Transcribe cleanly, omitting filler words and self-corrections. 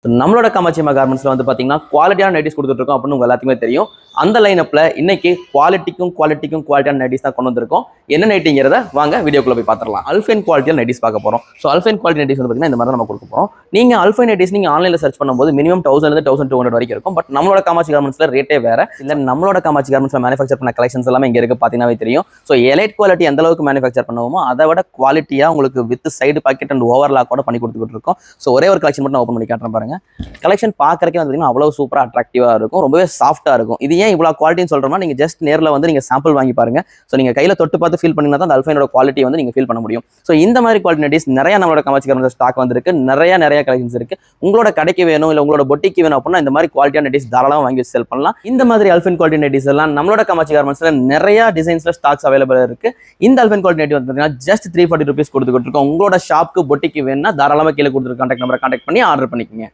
நம்மளோட காமாட்சியம்மா கார்மெண்ட்ஸ்ல வந்து பாத்தீங்கன்னா குவாலிட்டியான நைட்டிஸ் கொடுத்துட்டு இருக்கோம் அப்படின்னு உங்க எல்லாத்துக்குமே தெரியும். அந்த லைனப்ல இன்னைக்கு குவாலிட்டிக்கும் குவாலிட்டியான நைட்டிஸ் தான் கொண்டு வந்திருக்கோம். என்ன நைட்டிங்கிறத வாங்க வீடியோக்குள்ள போய் பார்த்துடலாம். அல்ஃபைன் குவாலிட்டியில் நைட்டிஸ் பார்க்க போறோம். ஸோ அல்ஃபைன் குவாலிட்டி நைட்டிஸ் வந்து பாத்தீங்கன்னா இந்த மாதிரி நம்ம கொடுக்க போறோம். நீங்க அல்ஃபைன் நைட்டிஸ் நீங்க ஆன்லைன்ல சர்ச் பண்ணும்போது மினிமம் 1000 1200 வரைக்கும் இருக்கும். பட் நம்மளோட காமாட்சி கார்மெண்ட்ஸ்ல ரேட்டே வேற. இல்ல நம்மளோட காமாட்சி கார்மெண்ட்ஸ்ல மேனுஃபேக்சர் பண்ண கலெக்ஷன்ஸ் எல்லாமே இங்க இருக்கு பாத்தீங்கன்னா தெரியும். ஸோ எலைட் குவாலிட்டி எந்த அளவுக்கு மேனுஃபேக்சர் பண்ணுவோமோ அதை விட குவாலிட்டியா உங்களுக்கு with side packet and overlock கூட பண்ணி கொடுத்துட்டு இருக்கோம். ஸோ ஒரே ஒரு கலெக்ஷன் மட்டும் ஓப்பன் பண்ணி காட்டுறேன் பாருங்க. கலெக்ஷன் பார்க்கறதுக்கு வந்து அவ்வளவு சூப்பரா அட்ராக்டிவா இருக்கும், ரொம்பவே சாஃப்டா இருக்கும். இது ஏன் இவ்வளவு குவாலிட்டின்னு சொல்றோம்னா நீங்க ஜஸ்ட் நேர்ல வந்து நீங்க சாம்பிள் வாங்கி பாருங்க. ஸோ நீங்க கையில தொட்டு பார்த்து ஃபீல் பண்ணீங்கன்னா தான் அந்த அல்ஃபைனோட குவாலிட்டி வந்து நீங்க ஃபீல் பண்ண முடியும். ஸோ இந்த மாதிரி குவாலிட்டி நைட்டிஸ் நிறைய நம்மளோட காமாட்சி கார்மெண்ட்ஸ் ஸ்டாக் வந்திருக்கு. நிறைய கலெக்ஷன்ஸ் இருக்கு. உங்களோட கடைக்கு வேணும் இல்ல உங்களோட பொட்டிக்கு வேணும் அப்படின்னா இந்த மாதிரி குவாலிட்டியான நைட்டிஸ் தாராளமா வாங்கி செல் பண்ணலாம். இந்த மாதிரி அல்ஃபைன் குவாலிட்டி நைட்டிஸ் எல்லாம் நம்மளோட காமாட்சி கார்மெண்ட்ஸ்ல நிறைய டிசைன்ஸ்ல ஸ்டாக்ஸ் அவைலபிள் இருக்கு. இந்த அல்ஃபைன் குவாலிட்டி நைட்டி வந்து ஜஸ்ட் 340 rupees கொடுத்துட்டு இருக்கோம். உங்களோட ஷாப்க்கு பொட்டிக்கு வேணும்னா தாராளமா கீழே கொடுத்துருக்க கான்டாக்ட் நம்பரை கான்டாக்ட் பண்ணி ஆர்டர் பண்ணிக்கோங்க.